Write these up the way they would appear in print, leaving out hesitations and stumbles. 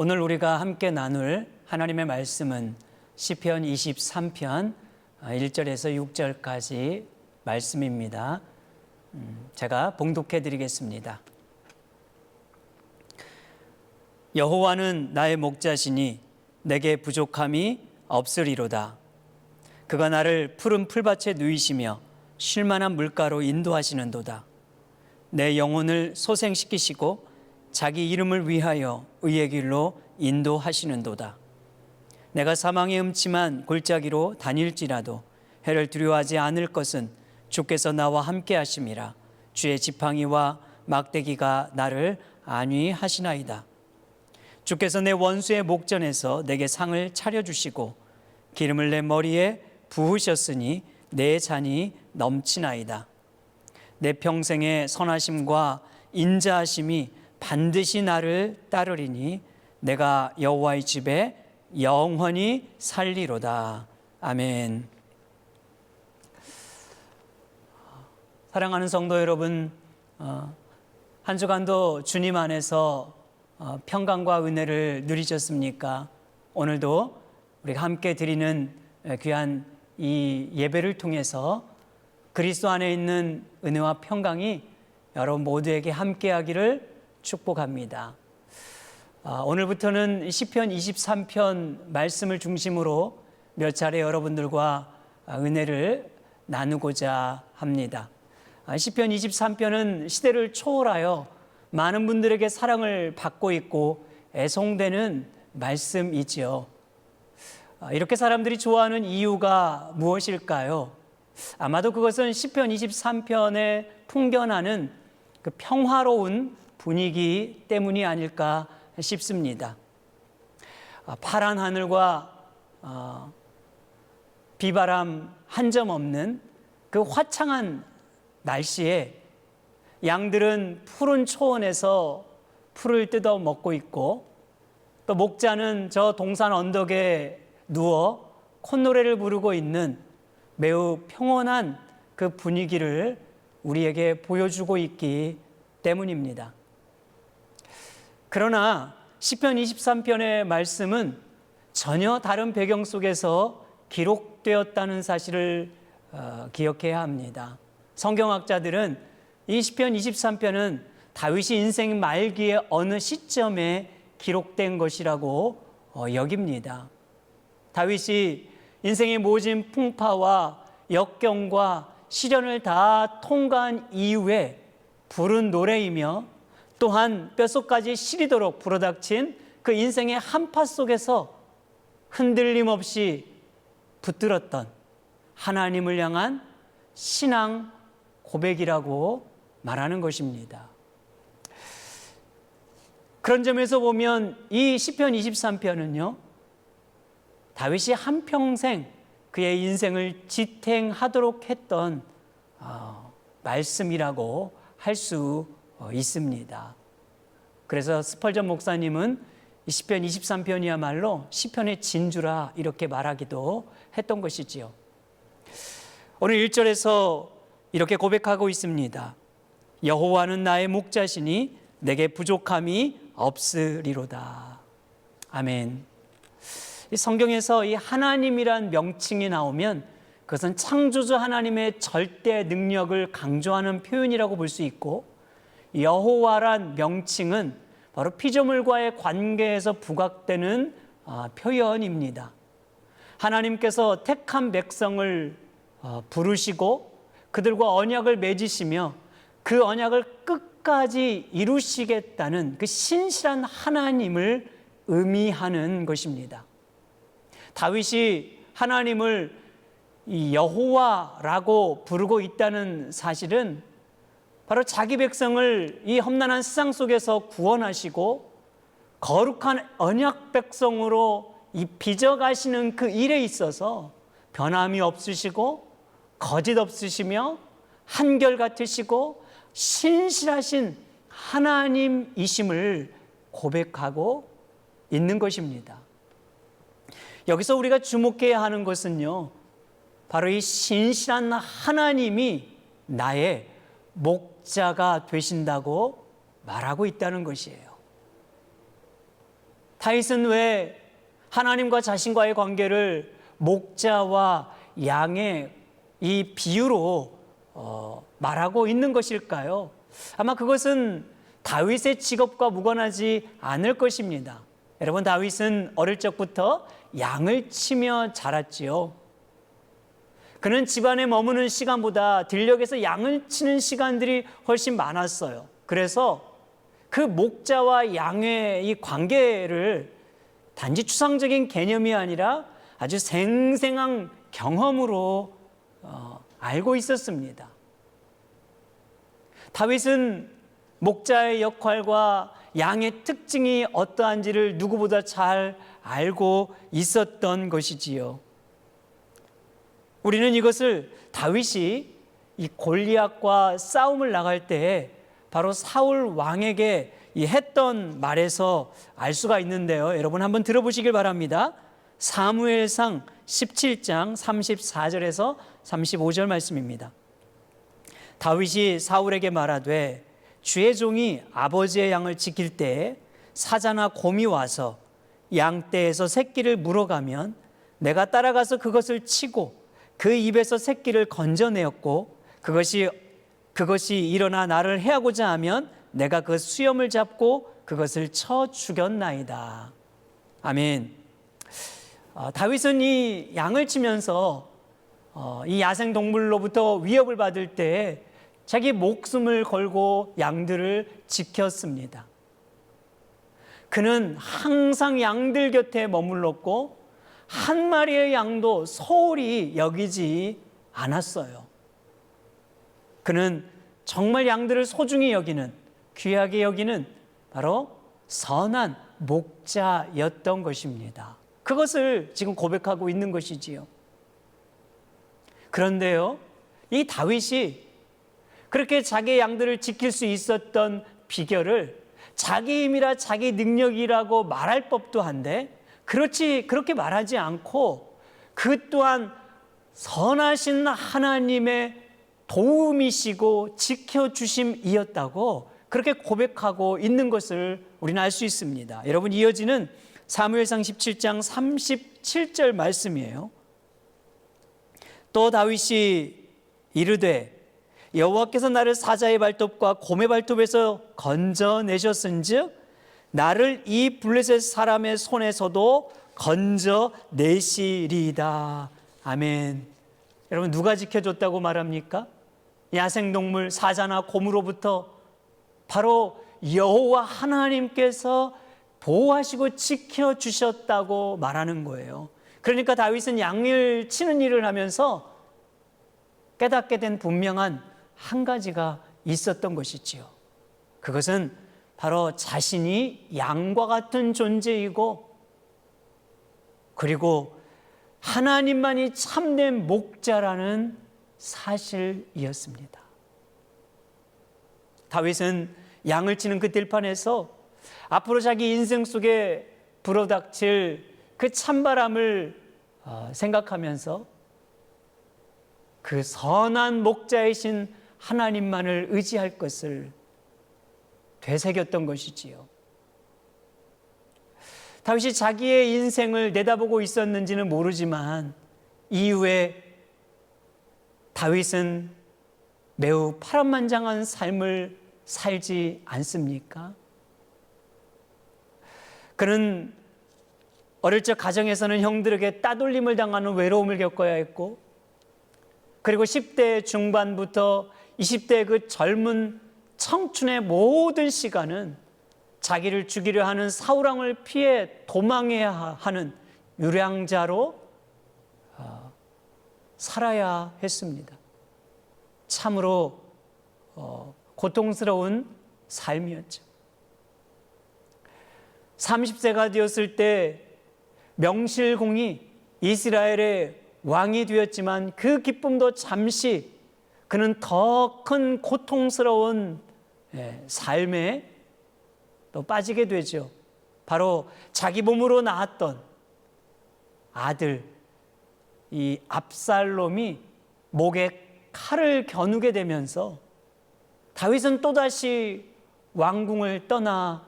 오늘 우리가 함께 나눌 하나님의 말씀은 시편 23편 1절에서 6절까지 말씀입니다. 제가 봉독해 드리겠습니다. 여호와는 나의 목자시니 내게 부족함이 없으리로다. 그가 나를 푸른 풀밭에 누이시며 쉴만한 물가로 인도하시는도다. 내 영혼을 소생시키시고 자기 이름을 위하여 의의 길로 인도하시는도다. 내가 사망의 음침한 골짜기로 다닐지라도 해를 두려워하지 않을 것은 주께서 나와 함께 하심이라. 주의 지팡이와 막대기가 나를 안위하시나이다. 주께서 내 원수의 목전에서 내게 상을 차려주시고 기름을 내 머리에 부으셨으니 내 잔이 넘치나이다. 내 평생의 선하심과 인자하심이 반드시 나를 따르리니 내가 여호와의 집에 영원히 살리로다. 아멘. 사랑하는 성도 여러분, 한 주간도 주님 안에서 평강과 은혜를 누리셨습니까? 오늘도 우리가 함께 드리는 귀한 이 예배를 통해서 그리스도 안에 있는 은혜와 평강이 여러분 모두에게 함께하기를 축복합니다. 오늘부터는 시편 23편 말씀을 중심으로 몇 차례 여러분들과 은혜를 나누고자 합니다. 시편 23편은 시대를 초월하여 많은 분들에게 사랑을 받고 있고 애송되는 말씀이지요. 이렇게 사람들이 좋아하는 이유가 무엇일까요? 아마도 그것은 시편 23편에 풍겨나는 그 평화로운 분위기 때문이 아닐까 싶습니다. 파란 하늘과 비바람 한 점 없는 그 화창한 날씨에 양들은 푸른 초원에서 풀을 뜯어 먹고 있고 또 목자는 저 동산 언덕에 누워 콧노래를 부르고 있는 매우 평온한 그 분위기를 우리에게 보여주고 있기 때문입니다. 그러나 시편 23편의 말씀은 전혀 다른 배경 속에서 기록되었다는 사실을 기억해야 합니다. 성경학자들은 이 시편 23편은 다윗이 인생 말기의 어느 시점에 기록된 것이라고 여깁니다. 다윗이 인생의 모진 풍파와 역경과 시련을 다 통과한 이후에 부른 노래이며 또한 뼛속까지 시리도록 불어닥친 그 인생의 한파 속에서 흔들림 없이 붙들었던 하나님을 향한 신앙 고백이라고 말하는 것입니다. 그런 점에서 보면 이 시편 23편은요, 다윗이 한평생 그의 인생을 지탱하도록 했던 말씀이라고 할 수 있습니다. 그래서 스펄전 목사님은 이 시편 23편이야말로 시편의 진주라 이렇게 말하기도 했던 것이지요. 오늘 1절에서 이렇게 고백하고 있습니다. 여호와는 나의 목자시니 내게 부족함이 없으리로다. 아멘. 이 성경에서 이 하나님이란 명칭이 나오면 그것은 창조주 하나님의 절대 능력을 강조하는 표현이라고 볼 수 있고, 여호와란 명칭은 바로 피조물과의 관계에서 부각되는 표현입니다. 하나님께서 택한 백성을 부르시고 그들과 언약을 맺으시며 그 언약을 끝까지 이루시겠다는 그 신실한 하나님을 의미하는 것입니다. 다윗이 하나님을 이 여호와라고 부르고 있다는 사실은 바로 자기 백성을 이 험난한 세상 속에서 구원하시고 거룩한 언약 백성으로 이 빚어가시는 그 일에 있어서 변함이 없으시고 거짓 없으시며 한결같으시고 신실하신 하나님이심을 고백하고 있는 것입니다. 여기서 우리가 주목해야 하는 것은요, 바로 이 신실한 하나님이 나의 목자가 되신다고 말하고 있다는 것이에요. 다윗은 왜 하나님과 자신과의 관계를 목자와 양의 이 비유로 말하고 있는 것일까요? 아마 그것은 다윗의 직업과 무관하지 않을 것입니다. 여러분, 다윗은 어릴 적부터 양을 치며 자랐지요. 그는 집안에 머무는 시간보다 들녘에서 양을 치는 시간들이 훨씬 많았어요. 그래서 그 목자와 양의 이 관계를 단지 추상적인 개념이 아니라 아주 생생한 경험으로 알고 있었습니다. 다윗은 목자의 역할과 양의 특징이 어떠한지를 누구보다 잘 알고 있었던 것이지요. 우리는 이것을 다윗이 이 골리앗과 싸움을 나갈 때 바로 사울 왕에게 했던 말에서 알 수가 있는데요. 여러분 한번 들어보시길 바랍니다. 사무엘상 17장 34절에서 35절 말씀입니다. 다윗이 사울에게 말하되 주의 종이 아버지의 양을 지킬 때에 사자나 곰이 와서 양떼에서 새끼를 물어가면 내가 따라가서 그것을 치고 그 입에서 새끼를 건져내었고 그것이 일어나 나를 해하고자 하면 내가 그 수염을 잡고 그것을 쳐 죽였나이다. 아멘. 다윗은 이 양을 치면서 이 야생동물로부터 위협을 받을 때 자기 목숨을 걸고 양들을 지켰습니다. 그는 항상 양들 곁에 머물렀고 한 마리의 양도 소홀히 여기지 않았어요. 그는 정말 양들을 소중히 여기는, 귀하게 여기는 바로 선한 목자였던 것입니다. 그것을 지금 고백하고 있는 것이지요. 그런데요, 이 다윗이 그렇게 자기의 양들을 지킬 수 있었던 비결을 자기 힘이라 자기 능력이라고 말할 법도 한데 그렇게 말하지 않고 그 또한 선하신 하나님의 도움이시고 지켜주심이었다고 그렇게 고백하고 있는 것을 우리는 알 수 있습니다. 여러분, 이어지는 사무엘상 17장 37절 말씀이에요. 또 다윗이 이르되 여호와께서 나를 사자의 발톱과 곰의 발톱에서 건져내셨은즉 나를 이 블레셋 사람의 손에서도 건져내시리이다. 아멘. 여러분, 누가 지켜줬다고 말합니까? 야생동물 사자나 곰으로부터 바로 여호와 하나님께서 보호하시고 지켜주셨다고 말하는 거예요. 그러니까 다윗은 양을 치는 일을 하면서 깨닫게 된 분명한 한 가지가 있었던 것이지요. 그것은 바로 자신이 양과 같은 존재이고 그리고 하나님만이 참된 목자라는 사실이었습니다. 다윗은 양을 치는 그 들판에서 앞으로 자기 인생 속에 불어닥칠 그 찬바람을 생각하면서 그 선한 목자이신 하나님만을 의지할 것을 되새겼던 것이지요. 다윗이 자기의 인생을 내다보고 있었는지는 모르지만 이후에 다윗은 매우 파란만장한 삶을 살지 않습니까? 그는 어릴 적 가정에서는 형들에게 따돌림을 당하는 외로움을 겪어야 했고 그리고 10대 중반부터 20대 그 젊은 청춘의 모든 시간은 자기를 죽이려 하는 사울왕을 피해 도망해야 하는 유량자로 살아야 했습니다. 참으로 고통스러운 삶이었죠. 30세가 되었을 때 명실공히 이스라엘의 왕이 되었지만 그 기쁨도 잠시 그는 더 큰 고통스러운 삶에 또 빠지게 되죠. 바로 자기 몸으로 낳았던 아들 이 압살롬이 목에 칼을 겨누게 되면서 다윗은 또다시 왕궁을 떠나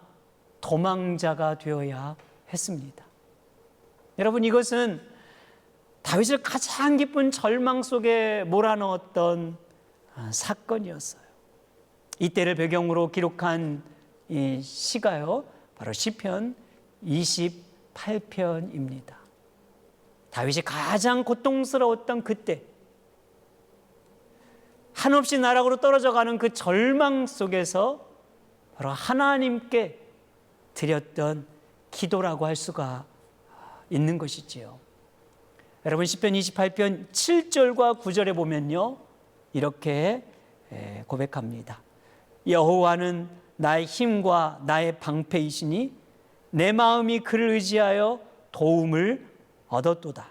도망자가 되어야 했습니다. 여러분, 이것은 다윗을 가장 깊은 절망 속에 몰아넣었던 사건이었어요. 이때를 배경으로 기록한 이 시가요, 바로 시편 28편입니다. 다윗이 가장 고통스러웠던 그때, 한없이 나락으로 떨어져가는 그 절망 속에서 바로 하나님께 드렸던 기도라고 할 수가 있는 것이지요. 여러분, 시편 28편 7절과 9절에 보면요, 이렇게 고백합니다. 여호와는 나의 힘과 나의 방패이시니 내 마음이 그를 의지하여 도움을 얻었도다.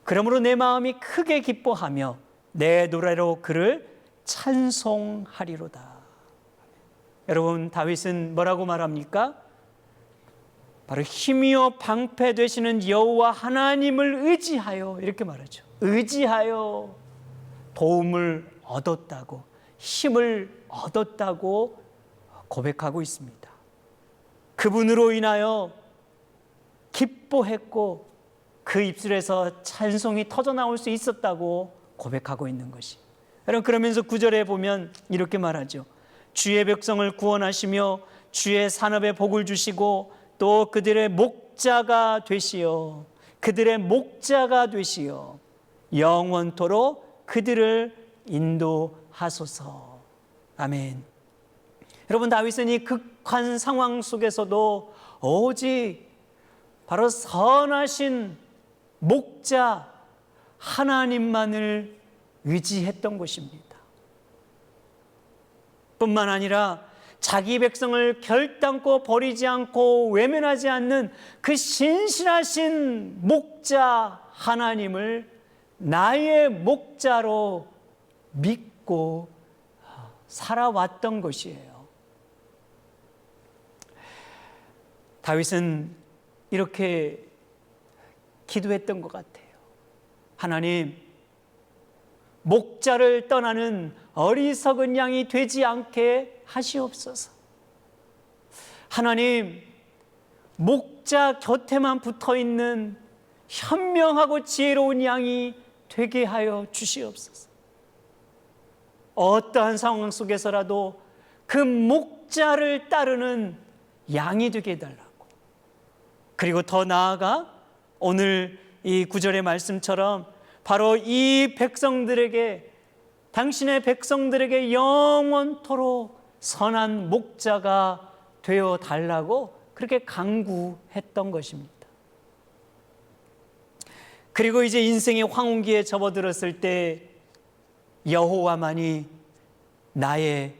그러므로 내 마음이 크게 기뻐하며 내 노래로 그를 찬송하리로다. 여러분, 다윗은 뭐라고 말합니까? 바로 힘이요 방패 되시는 여호와 하나님을 의지하여, 이렇게 말하죠. 의지하여 도움을 얻었다고, 힘을 얻었다고 고백하고 있습니다. 그분으로 인하여 기뻐했고 그 입술에서 찬송이 터져나올 수 있었다고 고백하고 있는 것이. 여러분, 그러면서 9절에 보면 이렇게 말하죠. 주의 백성을 구원하시며 주의 산업에 복을 주시고 또 그들의 목자가 되시어, 그들의 목자가 되시어 영원토록 그들을 인도하소서. 아멘. 여러분, 다윗은 이 극한 상황 속에서도 오직 바로 선하신 목자 하나님만을 의지했던 것입니다. 뿐만 아니라 자기 백성을 결단코 버리지 않고 외면하지 않는 그 신실하신 목자 하나님을 나의 목자로 믿고 살아왔던 것이에요. 다윗은 이렇게 기도했던 것 같아요. 하나님, 목자를 떠나는 어리석은 양이 되지 않게 하시옵소서. 하나님, 목자 곁에만 붙어있는 현명하고 지혜로운 양이 되게 하여 주시옵소서. 어떠한 상황 속에서라도 그 목자를 따르는 양이 되게 해달라고. 그리고 더 나아가 오늘 이 9절의 말씀처럼 바로 이 백성들에게, 당신의 백성들에게 영원토록 선한 목자가 되어 달라고 그렇게 간구했던 것입니다. 그리고 이제 인생의 황혼기에 접어들었을 때 여호와만이 나의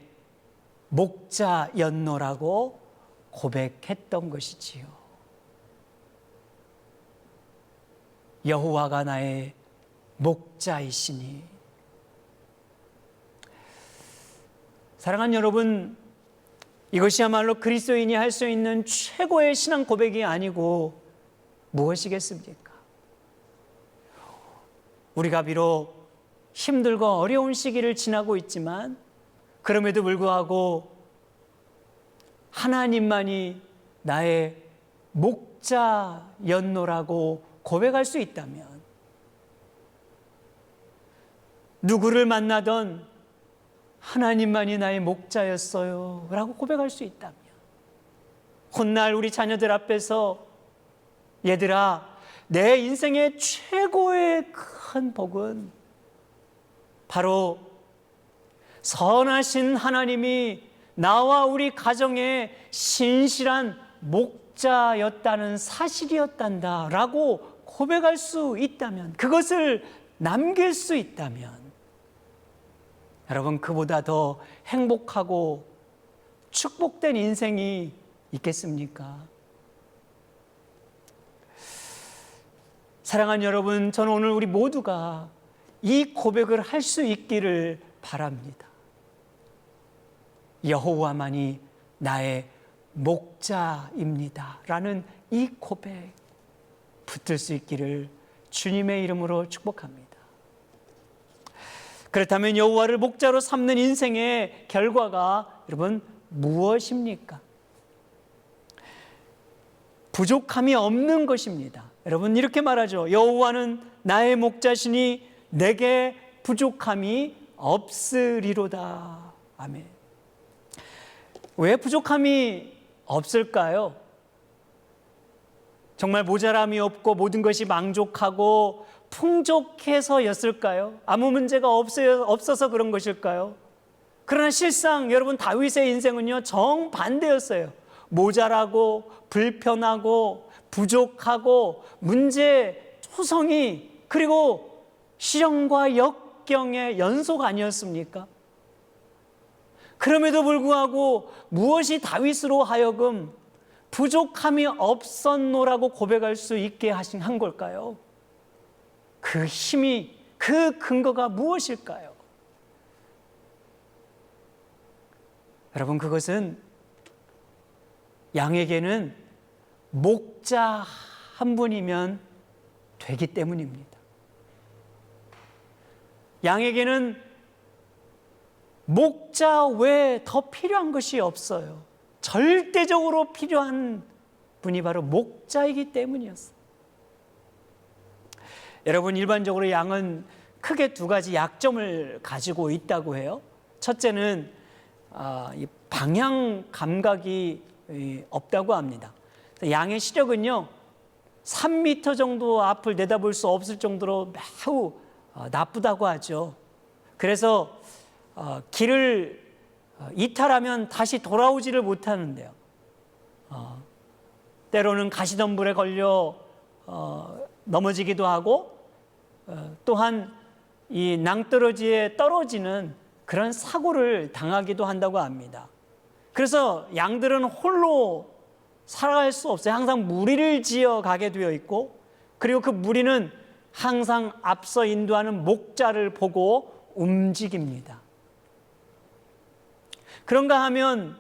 목자였노라고 고백했던 것이지요. 여호와가 나의 목자이시니. 사랑하는 여러분, 이것이야말로 그리스도인이 할 수 있는 최고의 신앙 고백이 아니고 무엇이겠습니까? 우리가 비록 힘들고 어려운 시기를 지나고 있지만 그럼에도 불구하고 하나님만이 나의 목자였노라고 고백할 수 있다면, 누구를 만나던 하나님만이 나의 목자였어요 라고 고백할 수 있다면, 훗날 우리 자녀들 앞에서 얘들아, 내 인생의 최고의 큰 복은 바로 선하신 하나님이 나와 우리 가정의 신실한 목자였다는 사실이었단다 라고 고백할 수 있다면, 그것을 남길 수 있다면, 여러분, 그보다 더 행복하고 축복된 인생이 있겠습니까? 사랑하는 여러분, 저는 오늘 우리 모두가 이 고백을 할 수 있기를 바랍니다. 여호와만이 나의 목자입니다 라는 이 고백 붙들 수 있기를 주님의 이름으로 축복합니다. 그렇다면 여호와를 목자로 삼는 인생의 결과가 여러분 무엇입니까? 부족함이 없는 것입니다. 여러분 이렇게 말하죠. 여호와는 나의 목자시니 내게 부족함이 없으리로다. 아멘. 왜 부족함이 없을까요? 정말 모자람이 없고 모든 것이 만족하고 풍족해서였을까요? 아무 문제가 없어서 그런 것일까요? 그러나 실상 여러분 다윗의 인생은요 정반대였어요. 모자라고 불편하고 부족하고 문제투성이 그리고 시련과 역경의 연속 아니었습니까? 그럼에도 불구하고 무엇이 다윗으로 하여금 부족함이 없었노라고 고백할 수 있게 한 걸까요? 그 힘이, 그 근거가 무엇일까요? 여러분 그것은 양에게는 목자 한 분이면 되기 때문입니다. 양에게는 목자 외에 더 필요한 것이 없어요. 절대적으로 필요한 분이 바로 목자이기 때문이었어요. 여러분 일반적으로 양은 크게 두 가지 약점을 가지고 있다고 해요. 첫째는 방향 감각이 없다고 합니다. 양의 시력은요 3m 정도 앞을 내다볼 수 없을 정도로 매우 나쁘다고 하죠. 그래서 길을 이탈하면 다시 돌아오지를 못하는데요. 때로는 가시덤불에 걸려 넘어지기도 하고 또한 이 낭떠러지에 떨어지는 그런 사고를 당하기도 한다고 합니다. 그래서 양들은 홀로 살아갈 수 없어요. 항상 무리를 지어 가게 되어 있고 그리고 그 무리는 항상 앞서 인도하는 목자를 보고 움직입니다. 그런가 하면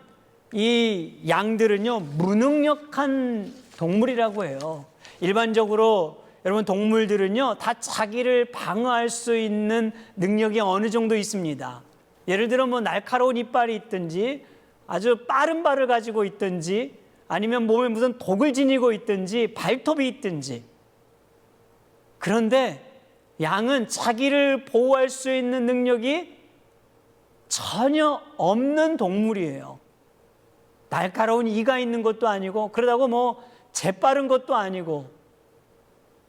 이 양들은요 무능력한 동물이라고 해요. 일반적으로 여러분 동물들은요 다 자기를 방어할 수 있는 능력이 어느 정도 있습니다. 예를 들어 뭐 날카로운 이빨이 있든지 아주 빠른 발을 가지고 있든지 아니면 몸에 무슨 독을 지니고 있든지 발톱이 있든지. 그런데 양은 자기를 보호할 수 있는 능력이 전혀 없는 동물이에요. 날카로운 이가 있는 것도 아니고 그러다고 뭐 재빠른 것도 아니고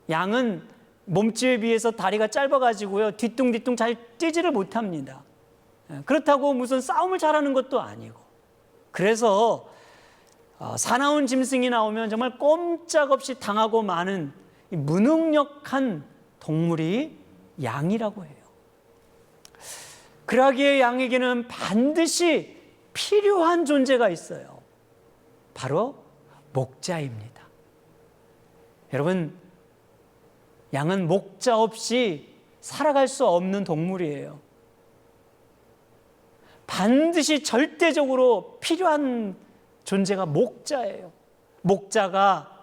양은 몸집에 비해서 다리가 짧아가지고요 뒤뚱뒤뚱 잘 뛰지를 못합니다. 그렇다고 무슨 싸움을 잘하는 것도 아니고 그래서 사나운 짐승이 나오면 정말 꼼짝없이 당하고 마는 무능력한 동물이 양이라고 해요. 그러기에 양에게는 반드시 필요한 존재가 있어요. 바로 목자입니다. 여러분, 양은 목자 없이 살아갈 수 없는 동물이에요. 반드시 절대적으로 필요한 존재가 목자예요. 목자가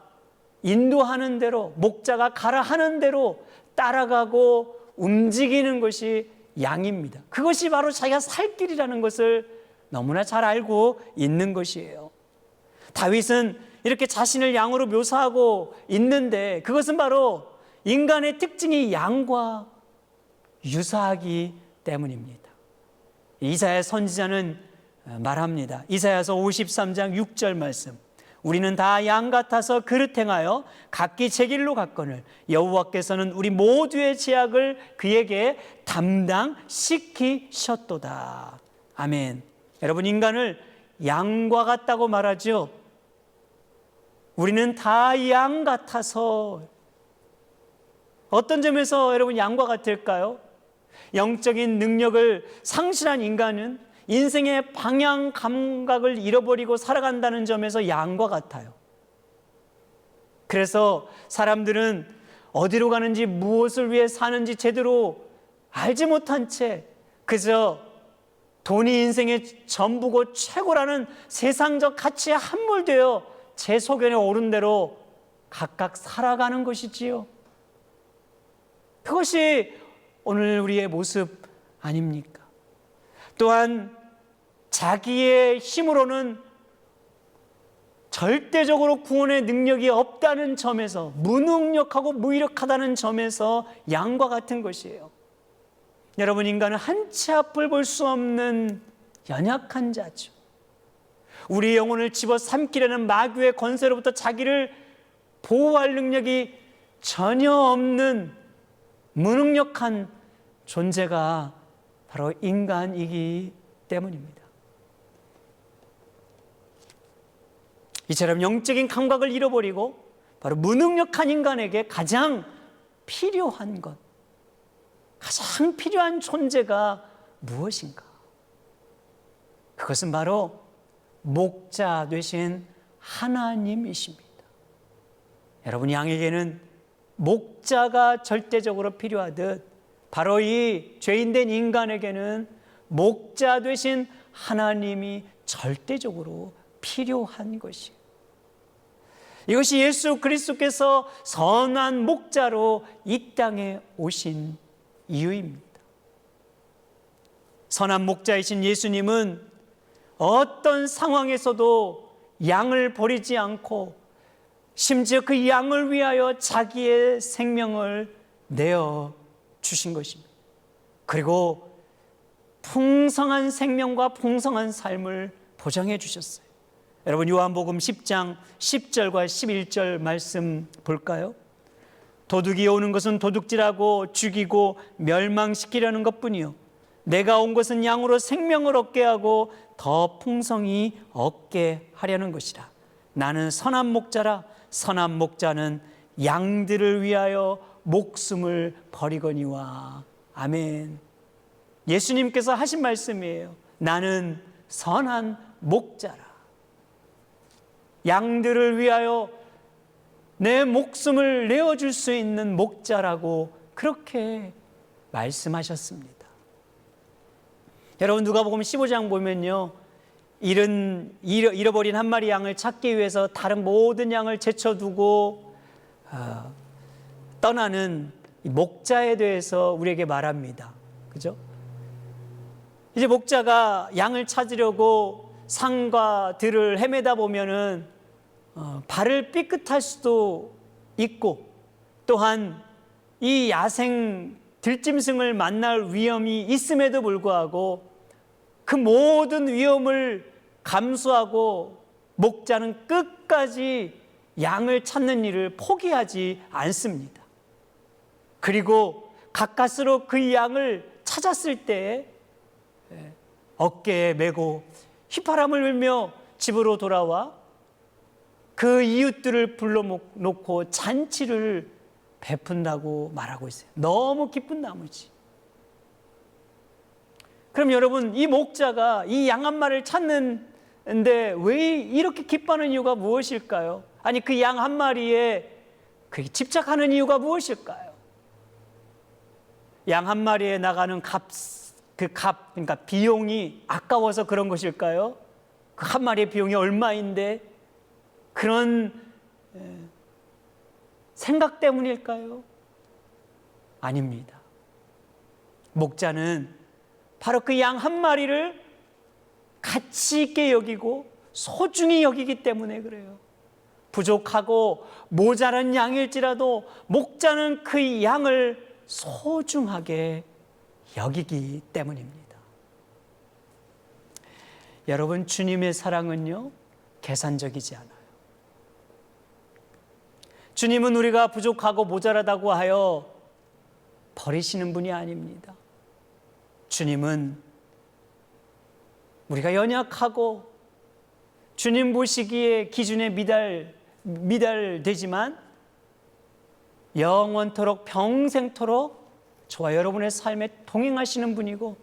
인도하는 대로, 목자가 가라 하는 대로 따라가고 움직이는 것이 양입니다. 그것이 바로 자기가 살 길이라는 것을 너무나 잘 알고 있는 것이에요. 다윗은 이렇게 자신을 양으로 묘사하고 있는데 그것은 바로 인간의 특징이 양과 유사하기 때문입니다. 이사야 선지자는 말합니다. 이사야서 53장 6절 말씀. 우리는 다 양 같아서 그릇 행하여 각기 제 길로 갔거늘 여호와께서는 우리 모두의 죄악을 그에게 담당시키셨도다. 아멘. 여러분, 인간을 양과 같다고 말하죠. 우리는 다 양 같아서. 어떤 점에서 여러분 양과 같을까요? 영적인 능력을 상실한 인간은 인생의 방향 감각을 잃어버리고 살아간다는 점에서 양과 같아요. 그래서 사람들은 어디로 가는지 무엇을 위해 사는지 제대로 알지 못한 채 그저 돈이 인생의 전부고 최고라는 세상적 가치에 함몰되어 제 소견에 오른 대로 각각 살아가는 것이지요. 그것이 오늘 우리의 모습 아닙니까? 또한 자기의 힘으로는 절대적으로 구원의 능력이 없다는 점에서, 무능력하고 무이력하다는 점에서 양과 같은 것이에요. 여러분, 인간은 한 치 앞을 볼 수 없는 연약한 자죠. 우리 영혼을 집어삼키려는 마귀의 권세로부터 자기를 보호할 능력이 전혀 없는 무능력한 존재가 바로 인간이기 때문입니다. 이처럼 영적인 감각을 잃어버리고 바로 무능력한 인간에게 가장 필요한 것, 가장 필요한 존재가 무엇인가? 그것은 바로 목자 되신 하나님이십니다. 여러분, 양에게는 목자가 절대적으로 필요하듯 바로 이 죄인된 인간에게는 목자 되신 하나님이 절대적으로 필요한 것이에요. 이것이 예수 그리스도께서 선한 목자로 이 땅에 오신 이유입니다. 선한 목자이신 예수님은 어떤 상황에서도 양을 버리지 않고 심지어 그 양을 위하여 자기의 생명을 내어 주신 것입니다. 그리고 풍성한 생명과 풍성한 삶을 보장해 주셨어요. 여러분, 요한복음 10장 10절과 11절 말씀 볼까요? 도둑이 오는 것은 도둑질하고 죽이고 멸망시키려는 것뿐이요, 내가 온 것은 양으로 생명을 얻게 하고 더 풍성히 얻게 하려는 것이라. 나는 선한 목자라. 선한 목자는 양들을 위하여 목숨을 버리거니와. 아멘. 예수님께서 하신 말씀이에요. 나는 선한 목자라. 양들을 위하여 내 목숨을 내어줄 수 있는 목자라고 그렇게 말씀하셨습니다. 여러분, 누가복음 15장 보면요, 잃어버린 한 마리 양을 찾기 위해서 다른 모든 양을 제쳐두고 떠나는 목자에 대해서 우리에게 말합니다. 그죠? 이제 목자가 양을 찾으려고 산과 들을 헤매다 보면은 발을 삐끗할 수도 있고, 또한 이 야생 들짐승을 만날 위험이 있음에도 불구하고 그 모든 위험을 감수하고 목자는 끝까지 양을 찾는 일을 포기하지 않습니다. 그리고 가까스로 그 양을 찾았을 때 어깨에 메고 휘파람을 불며 집으로 돌아와 그 이웃들을 불러놓고 잔치를 베푼다고 말하고 있어요. 너무 기쁜 나머지. 그럼 여러분, 이 목자가 이 양 한 마리를 찾는데 왜 이렇게 기뻐하는 이유가 무엇일까요? 아니, 그 양 한 마리에 집착하는 이유가 무엇일까요? 양 한 마리에 나가는 그러니까 비용이 아까워서 그런 것일까요? 그 한 마리의 비용이 얼마인데 그런 생각 때문일까요? 아닙니다. 목자는 바로 그 양 한 마리를 가치 있게 여기고 소중히 여기기 때문에 그래요. 부족하고 모자란 양일지라도 목자는 그 양을 소중하게 여기기 때문입니다. 여러분, 주님의 사랑은요, 계산적이지 않아요. 주님은 우리가 부족하고 모자라다고 하여 버리시는 분이 아닙니다. 주님은 우리가 연약하고 주님 보시기에 기준에 미달되지만 영원토록 평생토록 저와 여러분의 삶에 동행하시는 분이고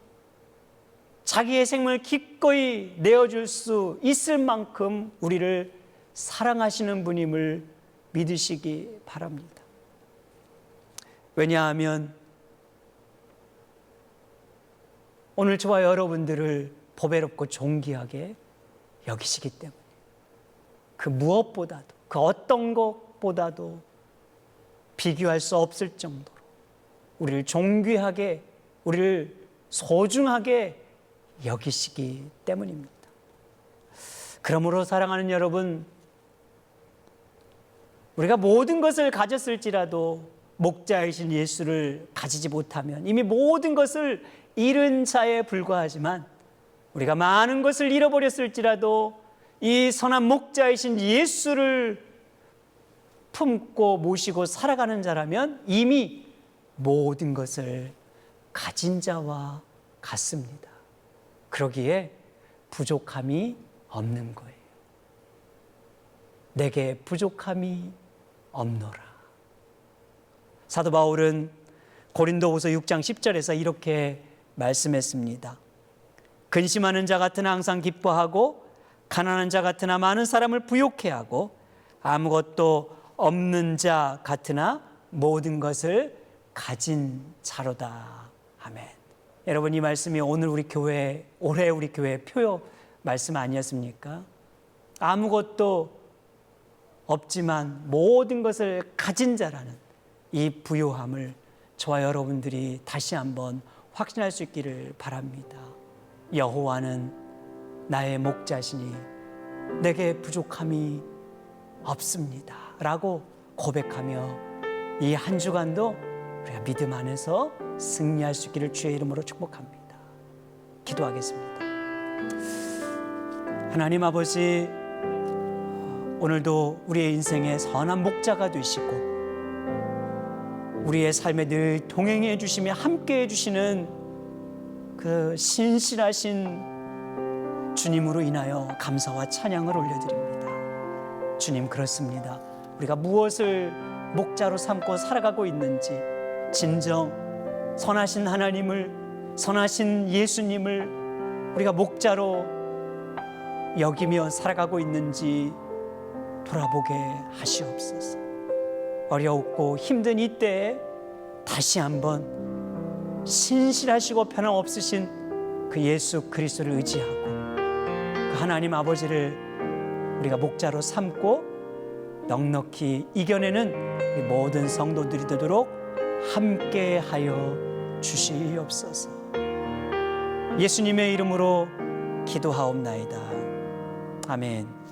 자기의 생명을 기꺼이 내어줄 수 있을 만큼 우리를 사랑하시는 분임을 믿으시기 바랍니다. 왜냐하면 오늘 저와 여러분들을 보배롭고 존귀하게 여기시기 때문에, 그 무엇보다도, 그 어떤 것보다도 비교할 수 없을 정도로 우리를 존귀하게, 우리를 소중하게 여기시기 때문입니다. 그러므로 사랑하는 여러분, 우리가 모든 것을 가졌을지라도 목자이신 예수를 가지지 못하면 이미 모든 것을 잃은 자에 불과하지만, 우리가 많은 것을 잃어버렸을지라도 이 선한 목자이신 예수를 품고 모시고 살아가는 자라면 이미 모든 것을 가진 자와 같습니다. 그러기에 부족함이 없는 거예요. 내게 부족함이 없노라. 사도 바울은 고린도후서 6장 10절에서 이렇게 말씀했습니다. 근심하는 자 같으나 항상 기뻐하고, 가난한 자 같으나 많은 사람을 부욕해 하고, 아무것도 없는 자 같으나 모든 것을 가진 자로다. 아멘. 여러분, 이 말씀이 오늘 우리 교회, 올해 우리 교회 표요 말씀 아니었습니까? 아무것도 없지만 모든 것을 가진 자라는 이 부요함을 저와 여러분들이 다시 한번 확신할 수 있기를 바랍니다. 여호와는 나의 목자시니 내게 부족함이 없습니다 라고 고백하며 이 한 주간도 우리가 믿음 안에서 승리할 수 있기를 주의 이름으로 축복합니다. 기도하겠습니다. 하나님 아버지, 오늘도 우리의 인생의 선한 목자가 되시고 우리의 삶에 늘 동행해 주시며 함께 해주시는 그 신실하신 주님으로 인하여 감사와 찬양을 올려드립니다. 주님, 그렇습니다. 우리가 무엇을 목자로 삼고 살아가고 있는지, 진정 선하신 하나님을, 선하신 예수님을 우리가 목자로 여기며 살아가고 있는지 돌아보게 하시옵소서. 어렵고 힘든 이때에 다시 한번 신실하시고 변함없으신 그 예수 그리스도를 의지하고 그 하나님 아버지를 우리가 목자로 삼고 넉넉히 이겨내는 우리 모든 성도들이 되도록 함께하여 주시옵소서. 예수님의 이름으로 기도하옵나이다. 아멘.